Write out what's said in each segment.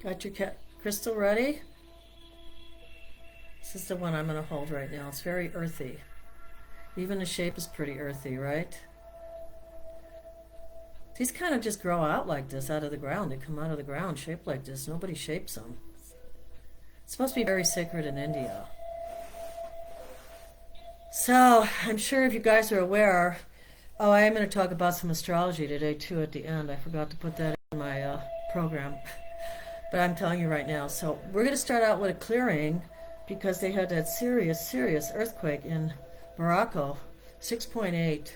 Got your crystal ready? This is the one I'm going to hold right now. It's very earthy. Even the shape is pretty earthy, right? These kind of just grow out like this out of the ground. They come out of the ground shaped like this. Nobody shapes them. It's supposed to be very sacred in India. So, I'm sure if you guys are aware, oh, I am going to talk about some astrology today too at the end. I forgot to put that in my program. But I'm telling you right now. So, we're going to start out with a clearing because they had that serious, serious earthquake in Morocco. 6.8.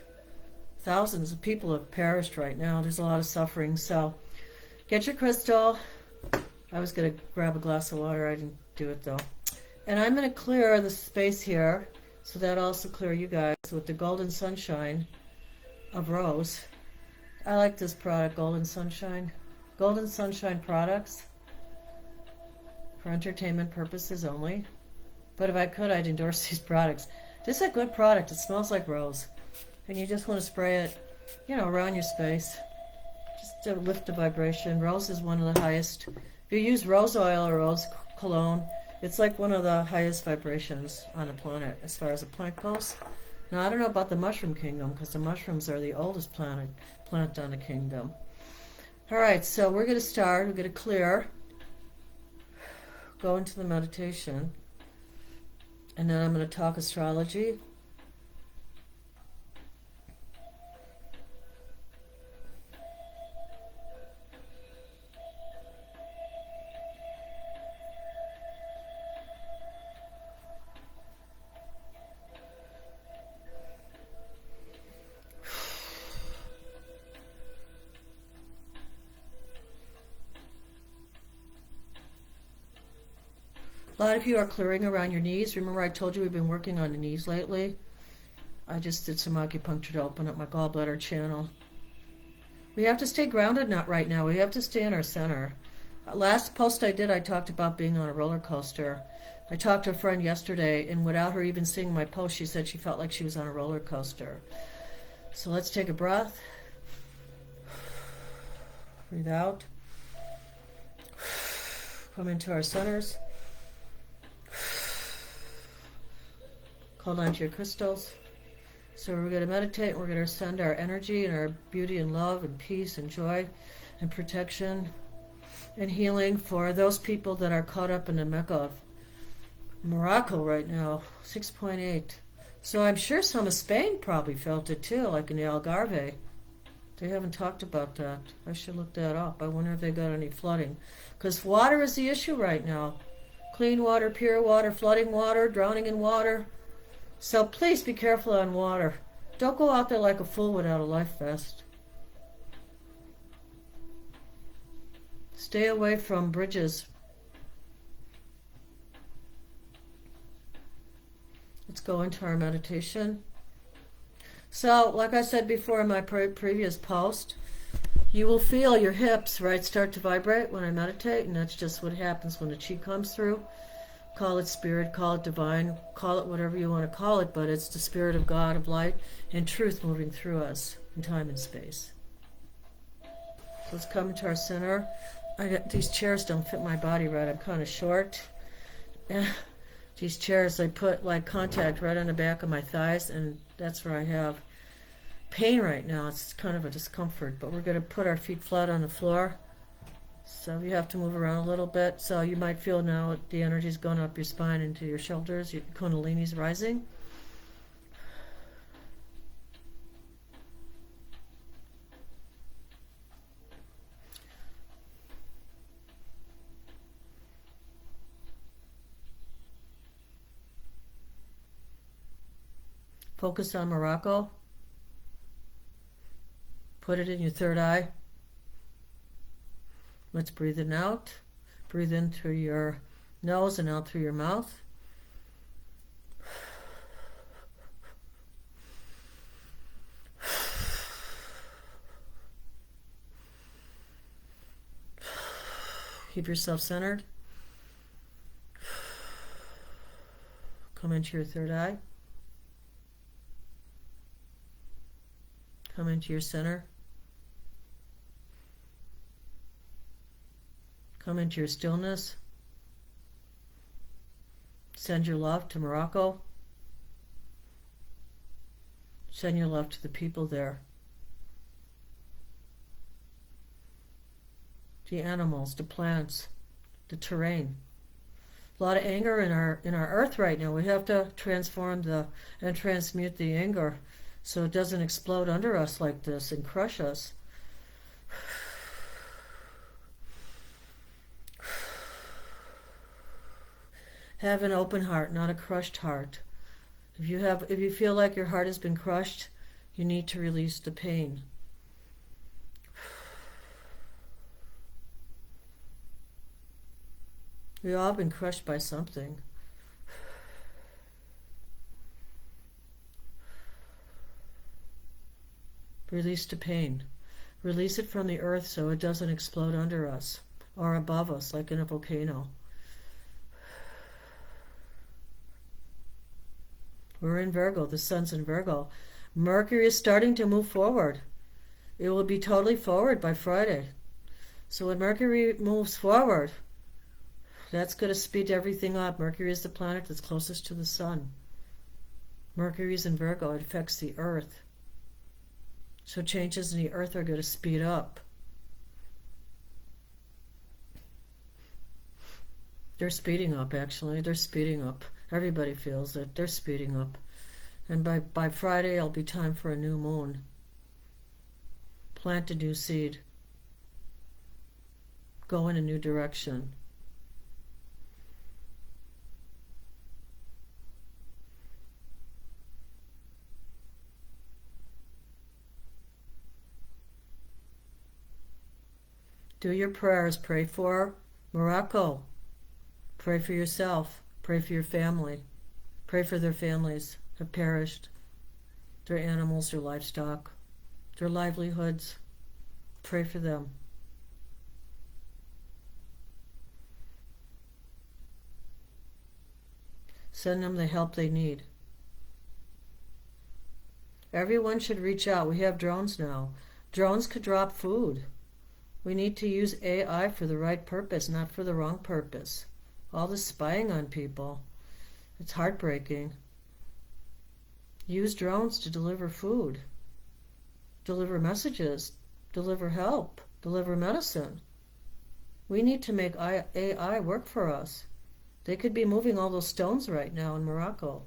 Thousands of people have perished right now. There's a lot of suffering. So, get your crystal. I was going to grab a glass of water. I didn't do it though. And I'm going to clear the space here. So that also clear you guys with the Golden Sunshine of Rose. I like this product, Golden Sunshine. Golden Sunshine products for entertainment purposes only. But if I could, I'd endorse these products. This is a good product. It smells like rose. And you just want to spray it, around your space. Just to lift the vibration. Rose is one of the highest. If you use rose oil or rose cologne, it's like one of the highest vibrations on the planet as far as a plant goes. Now, I don't know about the mushroom kingdom because the mushrooms are the oldest plant on the kingdom. All right, so we're going to start. We're going to clear, go into the meditation, and then I'm going to talk astrology. A lot of you are clearing around your knees. Remember I told you we've been working on the knees lately? I just did some acupuncture to open up my gallbladder channel. We have to stay grounded not right now. We have to stay in our center. Last post I did, I talked about being on a roller coaster. I talked to a friend yesterday, and without her even seeing my post, she said she felt like she was on a roller coaster. So let's take a breath. Breathe out. Come into our centers. Hold on to your crystals. So we're going to meditate. We're going to send our energy and our beauty and love and peace and joy and protection and healing for those people that are caught up in the Mecca of Morocco right now. 6.8. So I'm sure some of Spain probably felt it too, like in the Algarve. They haven't talked about that. I should look that up. I wonder if they got any flooding. Because water is the issue right now. Clean water, pure water, flooding water, drowning in water. So please be careful on water. Don't go out there like a fool without a life vest. Stay away from bridges. Let's go into our meditation. So, like I said before in my previous post, you will feel your hips, right, start to vibrate when I meditate, and that's just what happens when the chi comes through. Call it spirit, call it divine, call it whatever you want to call it, but it's the spirit of God, of light, and truth moving through us in time and space. So let's come to our center. These chairs don't fit my body right. I'm kind of short. These chairs, I put like contact right on the back of my thighs, and that's where I have pain right now. It's kind of a discomfort, but we're going to put our feet flat on the floor. So you have to move around a little bit. So you might feel now the energy's going up your spine into your shoulders. Your kundalini's rising. Focus on Morocco. Put it in your third eye. Let's breathe in out. Breathe in through your nose and out through your mouth. Keep yourself centered. Come into your third eye. Come into your center. Come into your stillness. Send your love to Morocco. Send your love to the people there. The animals, the plants, the terrain. A lot of anger in our earth right now. We have to transform and transmute the anger so it doesn't explode under us like this and crush us. Have an open heart, not a crushed heart. If you feel like your heart has been crushed, you need to release the pain. We've all been crushed by something. Release the pain. Release it from the earth so it doesn't explode under us or above us like in a volcano. We're in Virgo. The sun's in Virgo. Mercury is starting to move forward. It will be totally forward by Friday. So when Mercury moves forward, that's going to speed everything up. Mercury is the planet that's closest to the sun. Mercury is in Virgo. It affects the earth. So changes in the earth are going to speed up. They're speeding up, actually. They're speeding up. Everybody feels it. They're speeding up. And by Friday, it'll be time for a new moon. Plant a new seed. Go in a new direction. Do your prayers. Pray for Morocco. Pray for yourself. Pray for your family. Pray for their families have perished. Their animals, their livestock, their livelihoods. Pray for them. Send them the help they need. Everyone should reach out. We have drones now. Drones could drop food. We need to use AI for the right purpose, not for the wrong purpose. All this spying on people, it's heartbreaking. Use drones to deliver food, deliver messages, deliver help, deliver medicine. We need to make AI work for us. They could be moving all those stones right now in Morocco.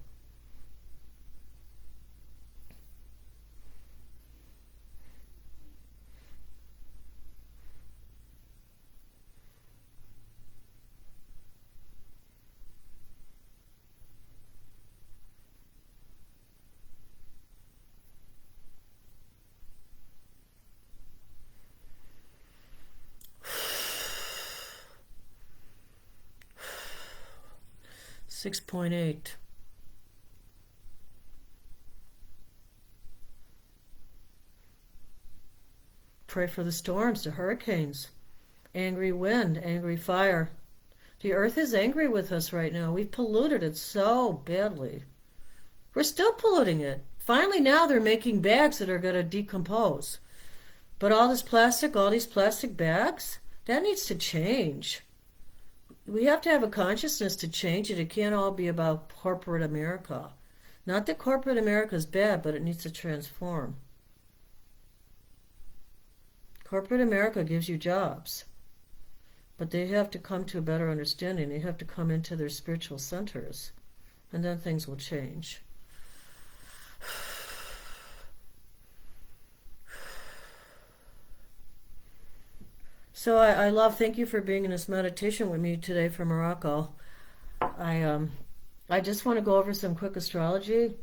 .8. Pray for the storms, the hurricanes, angry wind, angry fire. The earth is angry with us right now. We've polluted it so badly. We're still polluting it. Finally now they're making bags that are going to decompose. But all these plastic bags, that needs to change. We have to have a consciousness to change it. It can't all be about corporate America. Not that corporate America is bad, but it needs to transform. Corporate America gives you jobs, but they have to come to a better understanding. They have to come into their spiritual centers, and then things will change. So I love, thank you for being in this meditation with me today from Morocco. I just want to go over some quick astrology.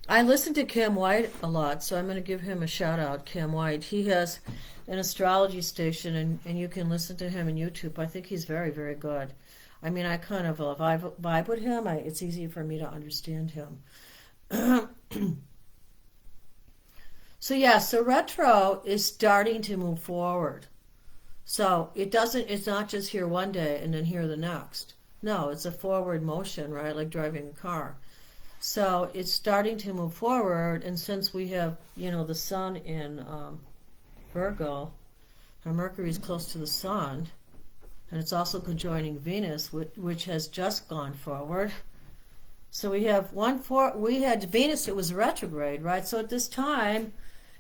I listen to Cam White a lot, so I'm going to give him a shout out, Cam White. He has an astrology station, and you can listen to him on YouTube. I think he's very, very good. I mean, I kind of vibe with him. It's easy for me to understand him. So retro is starting to move forward. So it's not just here one day and then here the next. No, it's a forward motion, right? Like driving a car. So it's starting to move forward, and since we have, the sun in Virgo, and Mercury is close to the Sun, and it's also conjoining Venus, which has just gone forward. So we have we had Venus, it was retrograde, right? So at this time,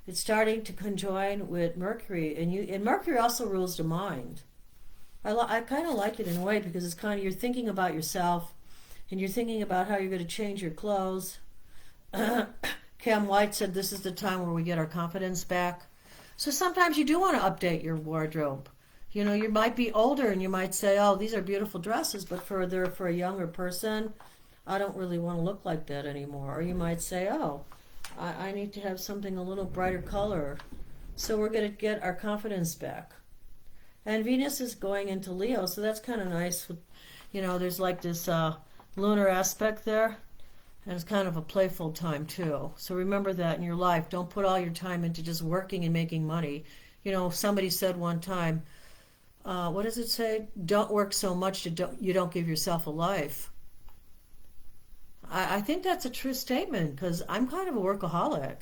it's starting to conjoin with Mercury, and Mercury also rules the mind. I kind of like it in a way because it's kind of, you're thinking about yourself, and you're thinking about how you're going to change your clothes. Cam White said this is the time where we get our confidence back. So sometimes you do want to update your wardrobe. You know, you might be older and you might say, oh, these are beautiful dresses, but for a younger person, I don't really want to look like that anymore. Or you might say, oh, I need to have something a little brighter color. So we're going to get our confidence back. And Venus is going into Leo, so that's kind of nice. You know, there's like this lunar aspect there. And it's kind of a playful time too. So remember that in your life. Don't put all your time into just working and making money. You know, somebody said one time, what does it say? Don't work so much that you don't give yourself a life. I think that's a true statement because I'm kind of a workaholic.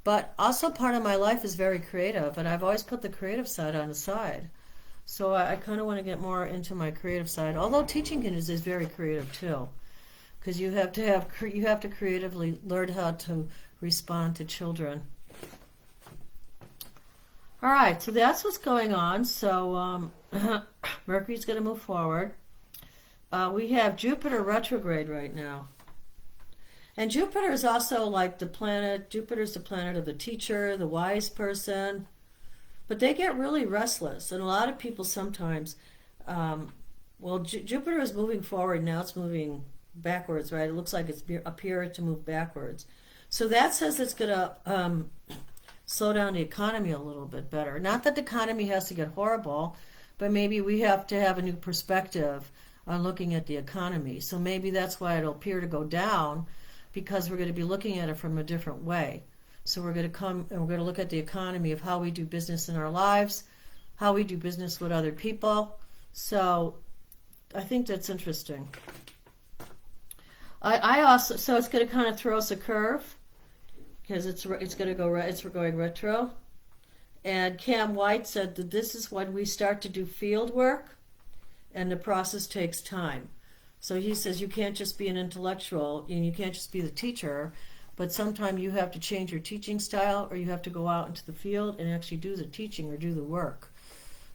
But also part of my life is very creative, and I've always put the creative side on the side. So I kind of want to get more into my creative side. Although teaching is very creative too. Because you have to creatively learn how to respond to children. All right, so that's what's going on. So Mercury's going to move forward. We have Jupiter retrograde right now, and Jupiter is also like the planet. Jupiter's the planet of the teacher, the wise person, but they get really restless, and a lot of people sometimes. Jupiter is moving forward now. It's moving backwards, right? It looks like it's appeared to move backwards. So that says it's going to slow down the economy a little bit better. Not that the economy has to get horrible, but maybe we have to have a new perspective on looking at the economy. So maybe that's why it'll appear to go down, because we're going to be looking at it from a different way. So we're going to come and we're going to look at the economy of how we do business in our lives, how we do business with other people. So I think that's interesting. I also, so it's going to kind of throw us a curve because it's going retro. And Cam White said that this is when we start to do field work, and the process takes time. So he says you can't just be an intellectual and you can't just be the teacher, but sometimes you have to change your teaching style, or you have to go out into the field and actually do the teaching or do the work.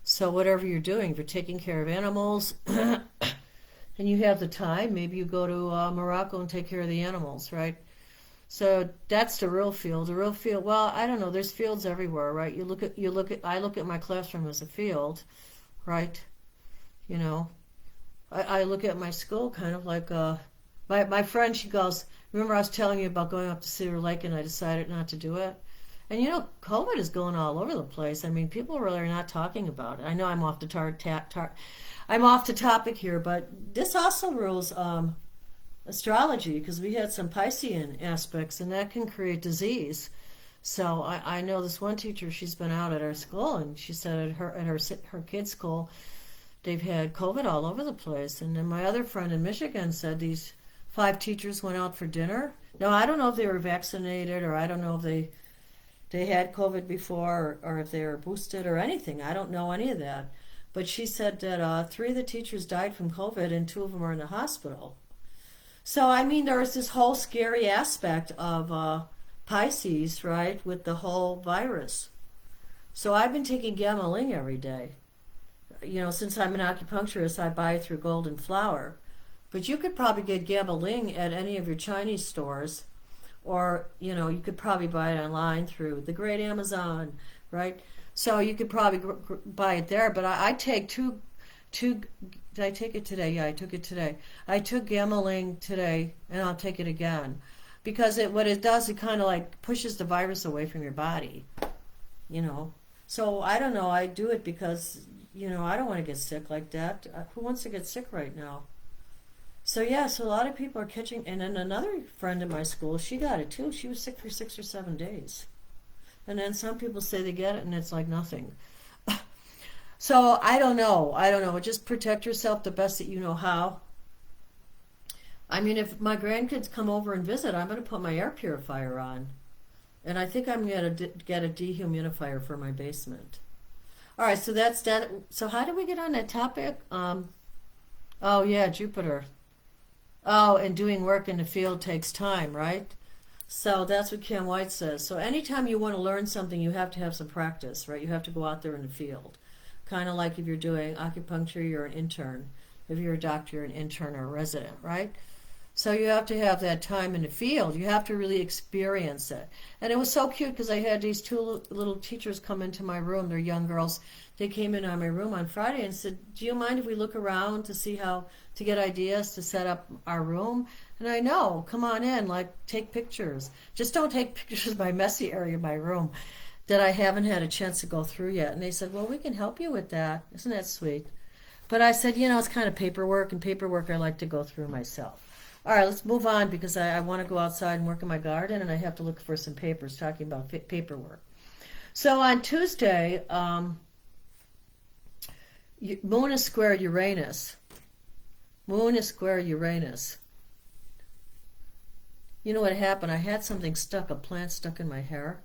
So whatever you're doing, if you're taking care of animals. And you have the time, maybe you go to Morocco and take care of the animals, right? So that's the real field. The real field, well, I don't know, there's fields everywhere, right? I look at my classroom as a field, right? You know, I look at my school kind of like, my friend, she goes, remember I was telling you about going up to Cedar Lake and I decided not to do it? And you know, COVID is going all over the place. I mean, people really are not talking about it. I know I'm off the I'm off the topic here, but this also rules astrology, because we had some Piscean aspects, and that can create disease. So I know this one teacher, she's been out at our school, and she said at her kids' school, they've had COVID all over the place. And then my other friend in Michigan said these 5 teachers went out for dinner. Now, I don't know if they were vaccinated, or I don't know if they had COVID before, or if they were boosted or anything. I don't know any of that. But she said that 3 of the teachers died from COVID and 2 of them are in the hospital. So, I mean, there's this whole scary aspect of Pisces, right, with the whole virus. So I've been taking Gamma-Ling every day. You know, since I'm an acupuncturist, I buy it through Golden Flower. But you could probably get Gamma-Ling at any of your Chinese stores. Or, you know, you could probably buy it online through the great Amazon, right? So you could probably buy it there, but I take two. Did I take it today? Yeah, I took it today. I took Gamma-Ling today, and I'll take it again, because what it does, it kind of like pushes the virus away from your body, you know. So I don't know. I do it because, you know, I don't want to get sick like that. Who wants to get sick right now? So yeah, so a lot of people are catching. And then another friend at my school, she got it too. She was sick for 6 or 7 days. And then some people say they get it and it's like nothing. So I don't know. Just protect yourself the best that you know how. I mean, if my grandkids come over and visit, I'm going to put my air purifier on. And I think I'm going to get a dehumidifier for my basement. All right, so that's that. So how did we get on that topic? Oh yeah, Jupiter. Oh, and doing work in the field takes time, right? So that's what Cam White says. So anytime you want to learn something, you have to have some practice, right? You have to go out there in the field. Kind of like if you're doing acupuncture, you're an intern. If you're a doctor, you're an intern or a resident, right? So you have to have that time in the field. You have to really experience it. And it was so cute because I had these two little teachers come into my room. They're young girls. They came in on my room on Friday and said, "Do you mind if we look around to see how to get ideas to set up our room?" And I know, come on in, like take pictures. Just don't take pictures of my messy area of my room that I haven't had a chance to go through yet. And they said, "Well, we can help you with that." Isn't that sweet? But I said, it's kind of paperwork, and paperwork I like to go through myself. All right, let's move on because I want to go outside and work in my garden, and I have to look for some papers talking about paperwork. So on Tuesday, Moon is square Uranus. Moon is square Uranus. You know what happened? I had something stuck, a plant stuck in my hair,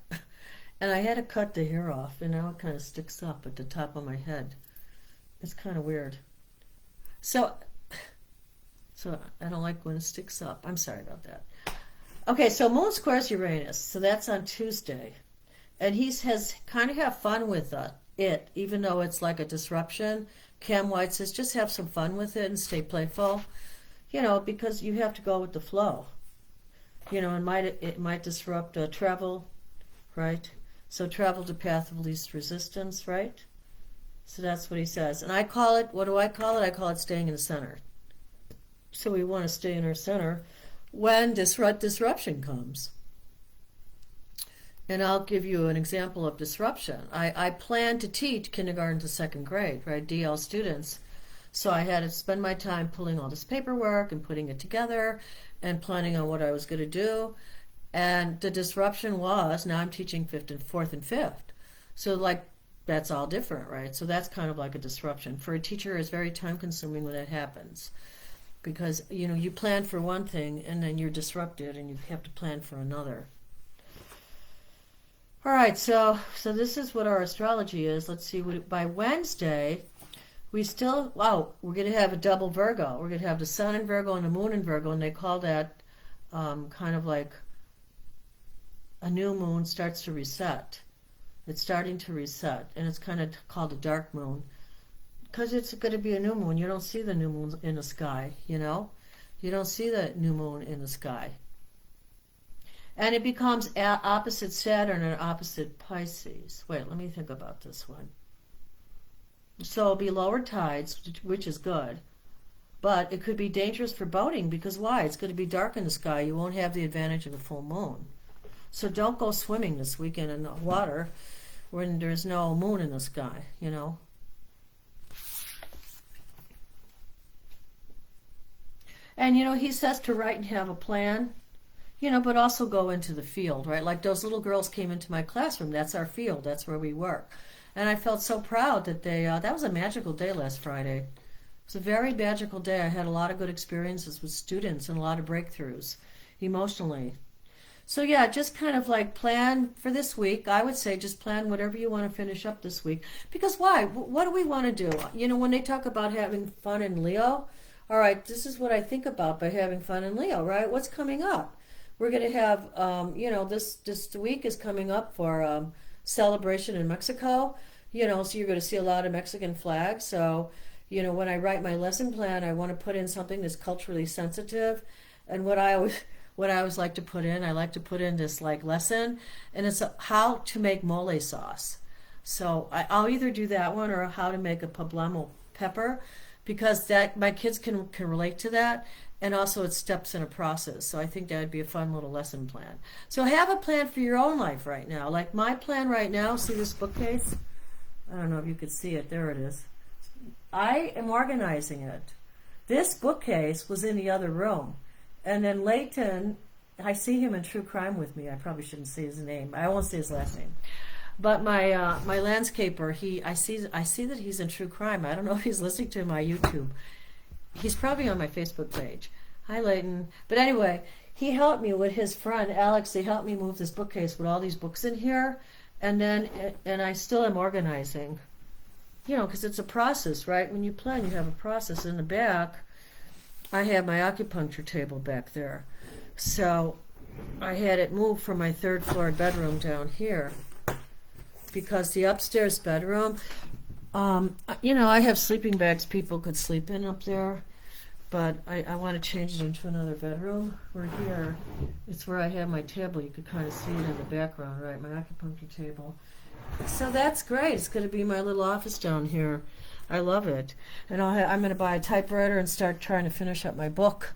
and I had to cut the hair off, and now it kind of sticks up at the top of my head. It's kind of weird. So I don't like when it sticks up. I'm sorry about that. Okay, so Moon squares Uranus. So that's on Tuesday. And he has kind of have fun with it, even though it's like a disruption. Cam White says just have some fun with it and stay playful, because you have to go with the flow. It might disrupt travel, right? So travel to path of least resistance, right? So that's what he says. And I call it, what do I call it? I call it staying in the center. So we want to stay in our center when disruption comes. And I'll give you an example of disruption. I plan to teach kindergarten to second grade, right, DL students. So I had to spend my time pulling all this paperwork and putting it together and planning on what I was going to do. And the disruption was, now I'm teaching fourth and fifth. So that's all different, right? So that's kind of like a disruption. For a teacher, it's very time consuming when that happens. Because, you plan for one thing and then you're disrupted and you have to plan for another. All right, so this is what our astrology is. Let's see, by Wednesday, we're going to have a double Virgo. We're going to have the sun in Virgo and the moon in Virgo, and they call that kind of like a new moon starts to reset. It's starting to reset, and it's kind of called a dark moon. Because it's going to be a new moon. You don't see the new moon in the sky, You don't see the new moon in the sky. And it becomes opposite Saturn and opposite Pisces. Wait, let me think about this one. So it'll be lower tides, which is good. But it could be dangerous for boating because why? It's going to be dark in the sky. You won't have the advantage of the full moon. So don't go swimming this weekend in the water when there's no moon in the sky, And, he says to write and have a plan, but also go into the field, right? Like those little girls came into my classroom. That's our field. That's where we work. And I felt so proud that that was a magical day last Friday. It was a very magical day. I had a lot of good experiences with students and a lot of breakthroughs emotionally. So yeah, just kind of like plan for this week. I would say just plan whatever you want to finish up this week. Because why? What do we want to do? When they talk about having fun in Leo, all right, this is what I think about by having fun in Leo, right? What's coming up? We're going to have, this week is coming up for celebration in Mexico, so you're going to see a lot of Mexican flags. So, when I write my lesson plan, I want to put in something that's culturally sensitive. And what I always like to put in, I like to put in this lesson, and it's how to make mole sauce. So I'll either do that one or how to make a poblano pepper, because that my kids can relate to that, and also it's steps in a process. So I think that would be a fun little lesson plan. So have a plan for your own life right now. Like my plan right now, see this bookcase? I don't know if you could see it. There it is. I am organizing it. This bookcase was in the other room. And then Leighton, I see him in True Crime with me. I probably shouldn't say his name. I won't say his last name. But my landscaper, I see that he's in True Crime. I don't know if he's listening to my YouTube. He's probably on my Facebook page. Hi, Leighton. But anyway, he helped me with his friend Alex. They helped me move this bookcase with all these books in here, and I still am organizing. you know, because it's a process, right? When you plan, you have a process. In the back, I have my acupuncture table back there. So I had it moved from my third floor bedroom down here because the upstairs bedroom, you know, I have sleeping bags people could sleep in up there, but I want to change it into another bedroom. Where here, it's where I have my table. You could kind of see it in the background, right? My acupuncture table. So that's great. It's going to be my little office down here. I love it. And I'm going to buy a typewriter and start trying to finish up my book.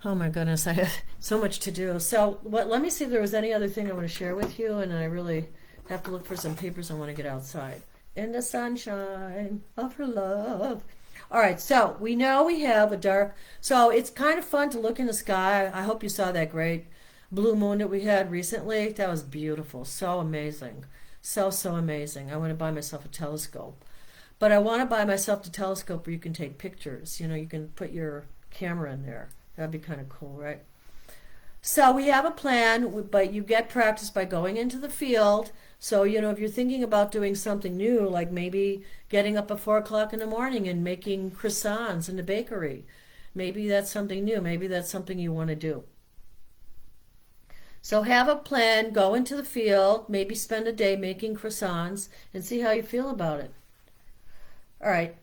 Oh my goodness, I have so much to do. So let me see if there was any other thing I want to share with you, and I really have to look for some papers I want to get outside. In the sunshine of her love. All right, so we know we have a dark, so it's kind of fun to look in the sky. I hope you saw that great blue moon that we had recently. That was beautiful, so amazing. So amazing. I want to buy myself a telescope. But I want to buy myself a telescope where you can take pictures. You know, you can put your camera in there. That'd be kind of cool, right? So we have a plan, but you get practice by going into the field. So, you know, if you're thinking about doing something new, like maybe getting up at 4 o'clock in the morning and making croissants in the bakery, maybe that's something new. Maybe that's something you want to do. So have a plan, go into the field, maybe spend a day making croissants, and see how you feel about it. All right,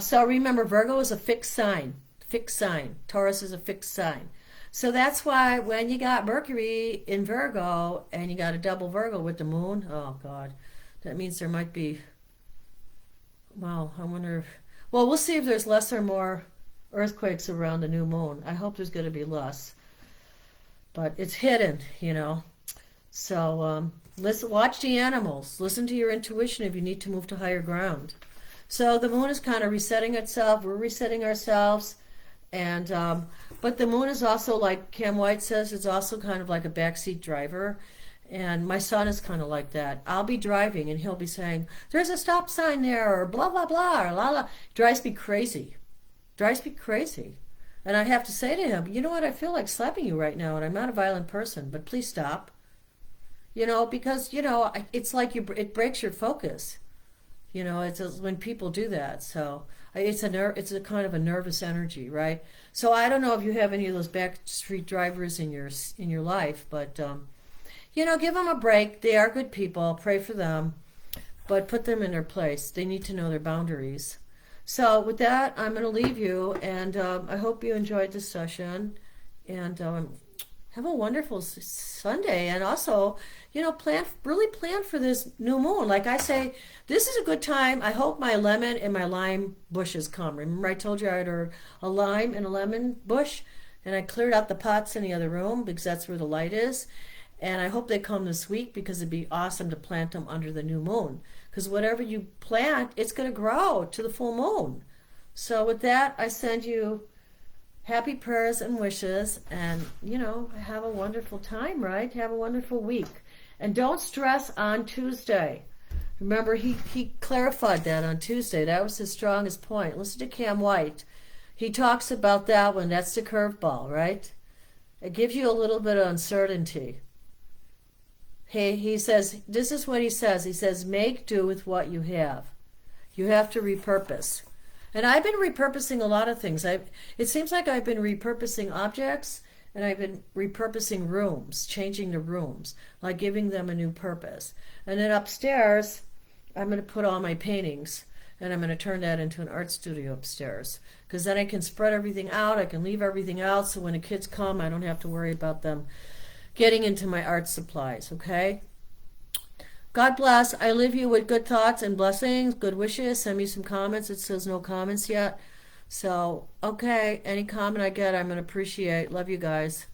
so remember, Virgo is a fixed sign. Fixed sign. Taurus is a fixed sign. So that's why when you got Mercury in Virgo and you got a double Virgo with the moon, oh God, that means there might be, well, I wonder if, well, we'll see if there's less or more earthquakes around the new moon. I hope there's going to be less. But it's hidden, you know. So listen, watch the animals. Listen to your intuition if you need to move to higher ground. So the moon is kind of resetting itself. We're resetting ourselves. And but the moon is also, like Cam White says, it's also kind of like a backseat driver. And my son is kind of like that. I'll be driving and he'll be saying, there's a stop sign there, or blah, blah, blah, or la, la. Drives me crazy. Drives me crazy. And I have to say to him, you know what, I feel like slapping you right now, and I'm not a violent person, but please stop. You know, because, you know, it's like it breaks your focus. You know, it's when people do that. So it's a kind of a nervous energy, right? So I don't know if you have any of those backstreet drivers in your life, but you know, give them a break. They are good people. Pray for them, but put them in their place. They need to know their boundaries. So with that, I'm going to leave you, and I hope you enjoyed this session, and have a wonderful Sunday. And also, you know, really plan for this new moon. Like I say, this is a good time. I hope my lemon and my lime bushes come. Remember I told you I had a lime and a lemon bush, and I cleared out the pots in the other room because that's where the light is. And I hope they come this week, because it'd be awesome to plant them under the new moon. Because whatever you plant, it's going to grow to the full moon. So with that, I send you happy prayers and wishes, and, you know, have a wonderful time, right? Have a wonderful week. And don't stress on Tuesday. Remember, he clarified that on Tuesday. That was his strongest point. Listen to Cam White. He talks about that one. That's the curveball, right? It gives you a little bit of uncertainty. He says, this is what he says. He says, make do with what you have. You have to repurpose. And I've been repurposing a lot of things. It seems like I've been repurposing objects, and I've been repurposing rooms, changing the rooms, like giving them a new purpose. And then upstairs, I'm going to put all my paintings, and I'm going to turn that into an art studio upstairs. Because then I can spread everything out. I can leave everything out, so when the kids come, I don't have to worry about them getting into my art supplies, okay? God bless. I leave you with good thoughts and blessings, good wishes. Send me some comments. It says no comments yet. So, okay, any comment I get, I'm going to appreciate. Love you guys.